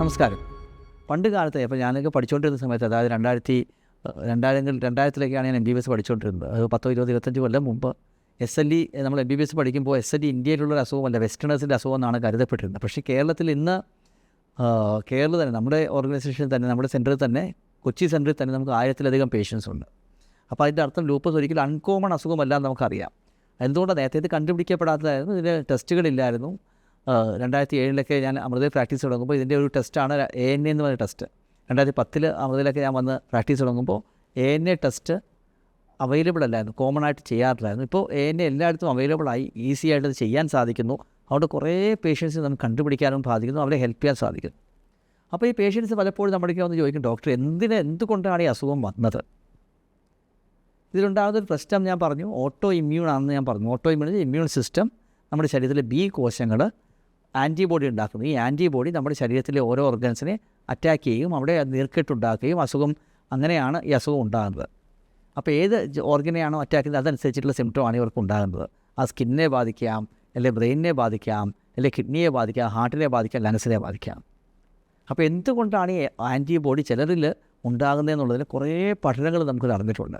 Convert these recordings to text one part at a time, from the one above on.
നമസ്കാരം. പണ്ട് കാലത്ത് ഇപ്പോൾ ഞാനൊക്കെ പഠിച്ചുകൊണ്ടിരുന്ന സമയത്ത്, അതായത് 2000-2000-ിലൊക്കെയാണ് ഞാൻ MBBS പഠിച്ചുകൊണ്ടിരുന്നത്. അത് 10-20-25 കൊല്ലം മുമ്പ് SLE നമ്മൾ MBBS പഠിക്കുമ്പോൾ SLE ഇന്ത്യയിലുള്ളൊരു അസുഖമല്ല, വെസ്റ്റേണേഴ്സിൻ്റെ അസുഖം എന്നാണ് കരുതപ്പെട്ടിരുന്നത്. പക്ഷേ കേരളത്തിൽ ഇന്ന് കേരളം തന്നെ, നമ്മുടെ ഓർഗനൈസേഷനിൽ തന്നെ, നമ്മുടെ സെൻറ്ററിൽ തന്നെ, കൊച്ചി സെൻറ്ററിൽ തന്നെ നമുക്ക് 1000-ലധികം പേഷ്യൻസ് ഉണ്ട്. അപ്പോൾ അതിൻ്റെ അർത്ഥം ലൂപ്പസ് ഒരിക്കലും അൺകോമൺ അസുഖമല്ല എന്ന് നമുക്കറിയാം. എന്തുകൊണ്ടാണ് നേരത്തെ ഇത് കണ്ടുപിടിക്കപ്പെടാത്തതായിരുന്നു? ഇതിന് ടെസ്റ്റുകളില്ലായിരുന്നു. 2007-ലൊക്കെ ഞാൻ അമൃതയിൽ പ്രാക്ടീസ് തുടങ്ങുമ്പോൾ ഇതിൻ്റെ ഒരു ടെസ്റ്റാണ് ANA എന്ന് പറയുന്ന ടെസ്റ്റ്. 2010 അമൃതയിലൊക്കെ ഞാൻ വന്ന് പ്രാക്ടീസ് തുടങ്ങുമ്പോൾ ANA ടെസ്റ്റ് അവൈലബിൾ അല്ലായിരുന്നു, കോമൺ ആയിട്ട് ചെയ്യാറില്ലായിരുന്നു. ഇപ്പോൾ ANA എല്ലായിടത്തും അവൈലബിളായി, ഈസി ആയിട്ട് അത് ചെയ്യാൻ സാധിക്കുന്നു. അതുകൊണ്ട് കുറേ പേഷ്യൻസ് നമുക്ക് കണ്ടുപിടിക്കാനും സാധിക്കുന്നു, അവരെ ഹെൽപ്പ് ചെയ്യാൻ സാധിക്കുന്നു. അപ്പോൾ ഈ പേഷ്യൻസ് പലപ്പോഴും നമ്മുടെയൊക്കെ വന്ന് ചോദിക്കും, ഡോക്ടർ എന്തുകൊണ്ടാണ് ഈ അസുഖം വന്നത്? ഇതിലുണ്ടാകുന്നൊരു പ്രശ്നം ഞാൻ പറഞ്ഞു, ഓട്ടോ ഇമ്മ്യൂൺ ആണെന്ന് ഞാൻ പറഞ്ഞു. ഓട്ടോ ഇമ്മ്യൂൺ സിസ്റ്റം നമ്മുടെ ശരീരത്തിലെ B കോശങ്ങൾ ആൻറ്റിബോഡി ഉണ്ടാക്കുന്നു. ഈ ആൻറ്റിബോഡി നമ്മുടെ ശരീരത്തിലെ ഓരോ ഓർഗൻസിനെ അറ്റാക്ക് ചെയ്യും, അവിടെ നീർക്കെട്ടുണ്ടാക്കുകയും അങ്ങനെയാണ് ഈ അസുഖം ഉണ്ടാകുന്നത്. അപ്പോൾ ഏത് ഓർഗനെയാണോ അറ്റാക്ക് ചെയ്യുന്നത് അതനുസരിച്ചിട്ടുള്ള സിംറ്റമാണ് ഇവർക്ക് ഉണ്ടാകുന്നത്. ആ സ്കിന്നിനെ ബാധിക്കാം, അല്ലെങ്കിൽ ബ്രെയിനിനെ ബാധിക്കാം, അല്ലെങ്കിൽ കിഡ്നിയെ ബാധിക്കാം, ഹാർട്ടിനെ ബാധിക്കാം, ലങ്സിനെ ബാധിക്കാം. അപ്പോൾ എന്തുകൊണ്ടാണ് ഈ ആൻറ്റിബോഡി ചിലരിൽ ഉണ്ടാകുന്നതെന്നുള്ളതിന് കുറേ പഠനങ്ങൾ നമുക്ക് നടന്നിട്ടുണ്ട്.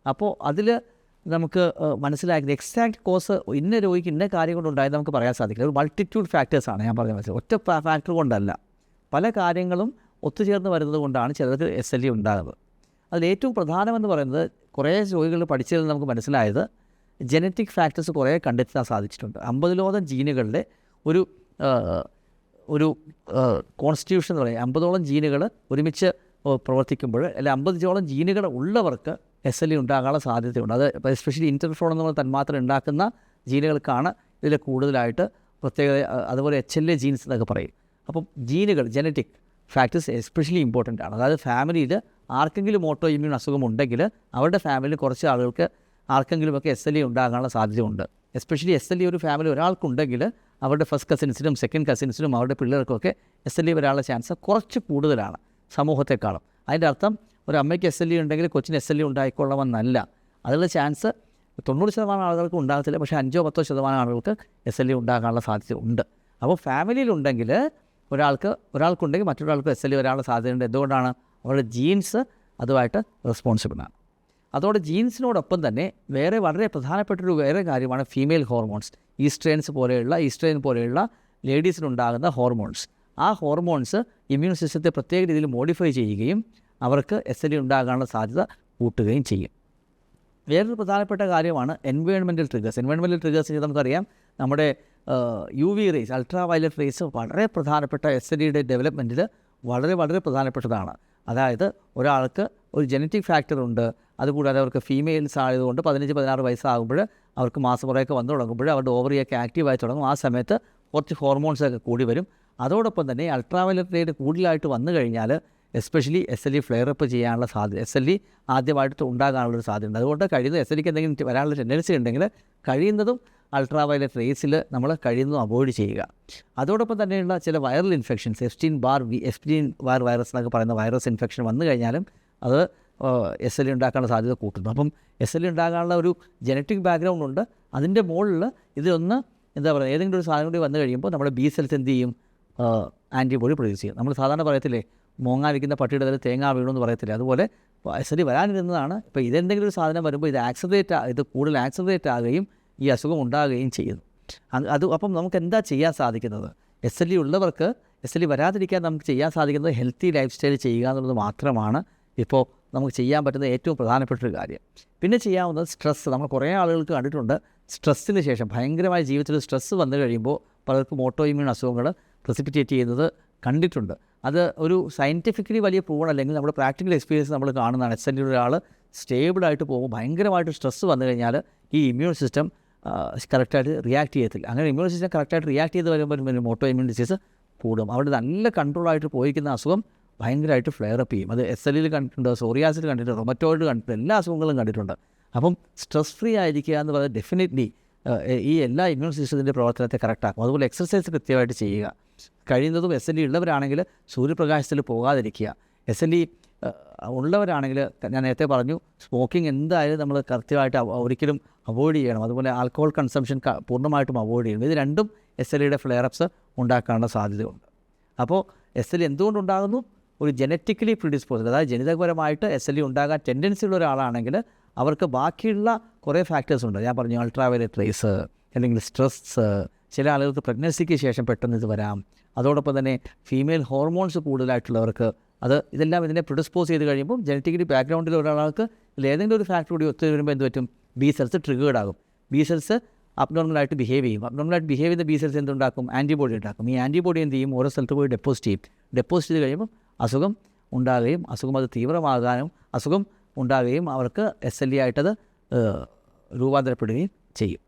അപ്പോൾ അതിൽ നമുക്ക് മനസ്സിലാക്കുന്നത് എക്സാക്ട് കോസ് ഇന്ന രോഗിക്ക് ഇന്ന കാര്യം കൊണ്ടുണ്ടായത് നമുക്ക് പറയാൻ സാധിക്കില്ല. ഒരു മൾട്ടിറ്റ്യൂഡ് ഫാക്ടേഴ്സാണ് ഞാൻ പറഞ്ഞത്. മനസ്സിലായി, ഒറ്റ ഫാക്ടർ കൊണ്ടല്ല, പല കാര്യങ്ങളും ഒത്തുചേർന്ന് വരുന്നത് കൊണ്ടാണ് ചിലർക്ക് SLE ഉണ്ടാകുന്നത്. അതിലേറ്റവും പ്രധാനമെന്ന് പറയുന്നത്, കുറേ രോഗികൾ പഠിച്ചതിൽ നമുക്ക് മനസ്സിലായത് ജനറ്റിക് ഫാക്ടേഴ്സ് കുറേ കണ്ടെത്താൻ സാധിച്ചിട്ടുണ്ട്. 50-ഓളം ജീനുകളുടെ ഒരു കോൺസ്റ്റിറ്റ്യൂഷൻ എന്ന് പറയും. 50ഓളം ജീനുകൾ ഒരുമിച്ച് പ്രവർത്തിക്കുമ്പോൾ, അല്ലെങ്കിൽ 50ഓളം ജീനുകൾ ഉള്ളവർക്ക് SLE ഉണ്ടാകാനുള്ള സാധ്യതയുണ്ട്. അത് എസ്പെഷ്യലി ഇൻ്റർഫ്രോൺ എന്നുള്ള തന്മാത്രം ഉണ്ടാക്കുന്ന ജീനുകൾക്കാണ് ഇതിൽ കൂടുതലായിട്ട് പ്രത്യേകത. അതുപോലെ HLA ജീൻസ് എന്നൊക്കെ പറയും. അപ്പം ജീനുകൾ, ജനറ്റിക് ഫാക്ടേഴ്സ് എസ്പെഷ്യലി ഇമ്പോർട്ടൻ്റ് ആണ്. അതായത് ഫാമിലിയിൽ ആർക്കെങ്കിലും ഓട്ടോ ഇമ്മ്യൂൺ അസുഖം ഉണ്ടെങ്കിൽ അവരുടെ ഫാമിലിയിൽ കുറച്ച് ആളുകൾക്ക് ആർക്കെങ്കിലുമൊക്കെ SLE ഉണ്ടാകാനുള്ള സാധ്യതയുണ്ട്. എസ്പെഷ്യലി SLE ഒരു ഫാമിലി ഒരാൾക്കുണ്ടെങ്കിൽ അവരുടെ ഫസ്റ്റ് കസിൻസിനും സെക്കൻഡ് കസിൻസിനും അവരുടെ പിള്ളേർക്കൊക്കെ SLE വരാനുള്ള ചാൻസ് കുറച്ച് കൂടുതലാണ് സമൂഹത്തെക്കാളും. അതിൻ്റെ അർത്ഥം ഒരു അമ്മയ്ക്ക് SLE ഉണ്ടെങ്കിൽ കൊച്ചിന് SLE ഉണ്ടായിക്കൊള്ളണമെന്നല്ല. അതിനുള്ള ചാൻസ് 90% ആളുകൾക്ക് ഉണ്ടാകത്തില്ല, പക്ഷേ 5-10% ആളുകൾക്ക് SLE ഉണ്ടാകാനുള്ള സാധ്യത ഉണ്ട്. അപ്പോൾ ഫാമിലിയിലുണ്ടെങ്കിൽ ഒരാൾക്കുണ്ടെങ്കിൽ മറ്റൊരാൾക്ക് SLE വരാനുള്ള സാധ്യതയുണ്ട്. എന്തുകൊണ്ടാണ്? അവരുടെ ജീൻസ് അതുമായിട്ട് റെസ്പോൺസിബിളാണ്. അതോടെ ജീൻസിനോടൊപ്പം തന്നെ വളരെ പ്രധാനപ്പെട്ടൊരു കാര്യമാണ് ഫീമെയിൽ ഹോർമോൺസ്. ഈസ്ട്രൈൻ പോലെയുള്ള ലേഡീസിനുണ്ടാകുന്ന ഹോർമോൺസ്. ആ ഹോർമോൺസ് ഇമ്മ്യൂൺ സിസ്റ്റത്തെ പ്രത്യേക രീതിയിൽ മോഡിഫൈ ചെയ്യുകയും അവർക്ക് SLE ഉണ്ടാകാനുള്ള സാധ്യത കൂട്ടുകയും ചെയ്യും. വേറൊരു പ്രധാനപ്പെട്ട കാര്യമാണ് എൻവയോൺമെൻറ്റൽ ട്രിഗേഴ്സ്. എൻവയോൺമെൻറ്റൽ ട്രിഗേഴ്സ് നമുക്കറിയാം, നമ്മുടെ UV rays, ultra violet rays വളരെ പ്രധാനപ്പെട്ട SLEയുടെ ഡെവലപ്മെൻറ്റിൽ വളരെ പ്രധാനപ്പെട്ടതാണ്. അതായത് ഒരാൾക്ക് ഒരു ജനറ്റിക് ഫാക്ടർ ഉണ്ട്, അതുകൂടാതെ അവർക്ക് ഫീമെയിൽസ് ആയതുകൊണ്ട് 15-16 വയസ്സാകുമ്പോൾ അവർക്ക് മാസമുറയൊക്കെ വന്നു തുടങ്ങുമ്പോൾ അവരുടെ ഓവറിയൊക്കെ ആക്റ്റീവായി തുടങ്ങും. ആ സമയത്ത് കുറച്ച് ഹോർമോൺസൊക്കെ കൂടി വരും. അതോടൊപ്പം തന്നെ അൾട്രാ വയലറ്റ് റേറ്റ് കൂടുതലായിട്ട് വന്നു കഴിഞ്ഞാൽ എസ്പെഷ്യലി SLE ഫ്ലെയറപ്പ് ചെയ്യാനുള്ള സാധ്യത, SLE ആദ്യമായിട്ട് ഉണ്ടാകാനുള്ളൊരു സാധ്യതയുണ്ട്. അതുകൊണ്ട് SLEക്ക് എന്തെങ്കിലും വരാനുള്ള ടെൻഡൻസി ഉണ്ടെങ്കിൽ കഴിയുന്നതും അൾട്രാ വയലറ്റ് റേസിൽ നമ്മൾ കഴിയുന്നതും അവോയ്ഡ് ചെയ്യുക. അതോടൊപ്പം തന്നെയുള്ള ചില viral infections, Epstein Barr virus എന്നൊക്കെ പറയുന്ന വൈറസ് ഇൻഫെക്ഷൻ വന്നു കഴിഞ്ഞാലും അത് SLE ഉണ്ടാക്കാനുള്ള സാധ്യത കൂട്ടുന്നു. അപ്പം SLE ഉണ്ടാകാനുള്ള ഒരു ജനറ്റിക് ബാക്ക്ഗ്രൗണ്ട് ഉണ്ട്. അതിൻ്റെ മുകളിൽ ഇതൊന്ന് ഏതെങ്കിലും ഒരു സാധനം കൂടി വന്നു കഴിയുമ്പോൾ നമ്മുടെ B സെൽസ് എന്ത് ചെയ്യും? ആൻറ്റിബോഡി പ്രൊഡ്യൂസ് ചെയ്യും. നമ്മൾ സാധാരണ പറയത്തില്ലേ, മോങ്ങാതിരിക്കുന്ന പട്ടിയുടെ തല തേങ്ങ വീണമെന്ന് പറയത്തില്ലേ, അതുപോലെ SLE വരാനിരുന്നതാണ്. ഇപ്പോൾ ഇതെന്തെങ്കിലും ഒരു സാധനം വരുമ്പോൾ ഇത് കൂടുതൽ ആക്സലറേറ്റ് ആകുകയും ഈ അസുഖം ഉണ്ടാകുകയും ചെയ്യുന്നു. അപ്പം നമുക്ക് എന്താ ചെയ്യാൻ സാധിക്കുന്നത്? SLE ഉള്ളവർക്ക് SLE വരാതിരിക്കാൻ നമുക്ക് ചെയ്യാൻ സാധിക്കുന്നത് ഹെൽത്തി ലൈഫ് സ്റ്റൈൽ ചെയ്യുക എന്നുള്ളത് മാത്രമാണ് ഇപ്പോൾ നമുക്ക് ചെയ്യാൻ പറ്റുന്ന ഏറ്റവും പ്രധാനപ്പെട്ടൊരു കാര്യം. പിന്നെ ചെയ്യാവുന്നത് സ്ട്രെസ്സ്. നമ്മൾ കുറേ ആളുകൾക്ക് കണ്ടിട്ടുണ്ട്, സ്ട്രെസ്സിന് ശേഷം ഭയങ്കരമായ ജീവിതത്തിൽ സ്ട്രെസ്സ് വന്നു കഴിയുമ്പോൾ പലർക്കും ഓട്ടോ ഇമ്മ്യൂൺ അസുഖങ്ങൾ പ്രസിപ്പിറ്റേറ്റ് ചെയ്യുന്നത് കണ്ടിട്ടുണ്ട്. അത് ഒരു സയൻറ്റിഫിക്കലി വലിയ പ്രൂവൺ അല്ലെങ്കിൽ നമ്മുടെ പ്രാക്ടിക്കൽ എക്സ്പീരിയൻസ് നമ്മൾ കാണുന്നതാണ്. SLE ഒരാൾ സ്റ്റേബിളായിട്ട് പോകുമ്പോൾ ഭയങ്കരമായിട്ട് സ്ട്രെസ്സ് വന്നു കഴിഞ്ഞാൽ ഈ ഇമ്മ്യൂൺ സിസ്റ്റം കറക്റ്റായിട്ട് റിയാക്ട് ചെയ്യത്തില്ല. അങ്ങനെ ഇമ്മ്യൂൺ സിസ്റ്റം കറക്റ്റായിട്ട് റിയാക്ട് ചെയ്ത് വരുമ്പോൾ ഓട്ടോ ഇമ്മ്യൂൺ ഡിസീസ് കൂടും. അവിടെ നല്ല കൺട്രോളായിട്ട് പോയിരിക്കുന്ന അസുഖം ഭയങ്കരമായിട്ട് ഫ്ലെയറപ്പ് ചെയ്യും. അത് SLEയിൽ കണ്ടിട്ടുണ്ട്, സോറിയാസിൽ കണ്ടിട്ടുണ്ട്, റൊമറ്റോയിഡ് കണ്ടിട്ടുണ്ട്, എല്ലാ അസുഖങ്ങളും കണ്ടിട്ടുണ്ട്. അപ്പം സ്ട്രെസ് ഫ്രീ ആയിരിക്കുക എന്ന് പറയുന്നത് ഡെഫിനറ്റ്ലി ഈ എല്ലാ ഇമ്മ്യൂൺ സിസ്റ്റത്തിൻ്റെ പ്രവർത്തനത്തെ കറക്റ്റാക്കും. അതുപോലെ എക്സർസൈസ് കൃത്യമായിട്ട് ചെയ്യുക. കഴിയുന്നതും SLE ഉള്ളവരാണെങ്കിൽ സൂര്യപ്രകാശത്തിൽ പോകാതിരിക്കുക. SLE ഉള്ളവരാണെങ്കിൽ ഞാൻ നേരത്തെ പറഞ്ഞു, സ്മോക്കിംഗ് എന്തായാലും നമ്മൾ കൃത്യമായിട്ട് ഒരിക്കലും അവോയ്ഡ് ചെയ്യണം. അതുപോലെ ആൽക്കഹോൾ കൺസംഷൻ പൂർണ്ണമായിട്ടും അവോയ്ഡ് ചെയ്യണം. ഇത് രണ്ടും SLEയുടെ ഫ്ലെയറപ്സ് ഉണ്ടാക്കാനുള്ള സാധ്യതയുണ്ട്. അപ്പോൾ SLE എന്തുകൊണ്ടുണ്ടാകുന്നു? ഒരു ജനറ്റിക്കലി പ്രിഡിസ്പോസ്ഡ്, അതായത് ജനിതകപരമായിട്ട് SLE ഉണ്ടാകാൻ ടെൻഡൻസി ഉള്ള ഒരാളാണെങ്കിൽ അവർക്ക് ബാക്കിയുള്ള കുറേ ഫാക്ടേഴ്സ് ഉണ്ട്. ഞാൻ പറഞ്ഞു അൾട്രാവയലറ്റ് റേസ്, അല്ലെങ്കിൽ സ്ട്രെസ്, ചില ആളുകൾക്ക് പ്രഗ്നൻസിക്ക് ശേഷം പെട്ടെന്ന് ഇത് വരാം. അതോടൊപ്പം തന്നെ ഫീമെയിൽ ഹോർമോൺസ് കൂടുതലായിട്ടുള്ളവർക്ക് ഇതെല്ലാം ഇതിനെ പ്രിഡിസ്പോസ് ചെയ്ത് കഴിയുമ്പോൾ ജനറ്റിക്കലി ബാക്ക്ഗ്രൗണ്ടിൽ ഒരാൾക്ക് ഏതെങ്കിലും ഒരു ഫാക്ടർ കൂടി ഒത്തു വരുമ്പോൾ എന്ത് പറ്റും? ബി സെൽസ് ട്രിഗേർഡ് ആകും. ബി സെൽസ് അബ്നോർമലായിട്ട് ബിഹേവ് ചെയ്യും. അബ്നോർമലായിട്ട് ബിഹേവ് ചെയ്യുന്ന ബി സെൽസ് എന്തുണ്ടാക്കും? ആൻറ്റിബോഡി ഉണ്ടാക്കും. ഈ ആൻറ്റിബോഡി എന്ത് ചെയ്യും? ഓരോ സ്ഥലത്ത് പോയി ഡെപ്പോസിറ്റ് ചെയ്യും. ഡെപ്പോസിറ്റ് ചെയ്ത് കഴിയുമ്പോൾ അസുഖം ഉണ്ടാകുകയും അസുഖം അത് തീവ്രമാകാനും അസുഖം ഉണ്ടാകുകയും അവർക്ക് SLE ആയിട്ടത് രൂപാന്തരപ്പെടുകയും ചെയ്യും.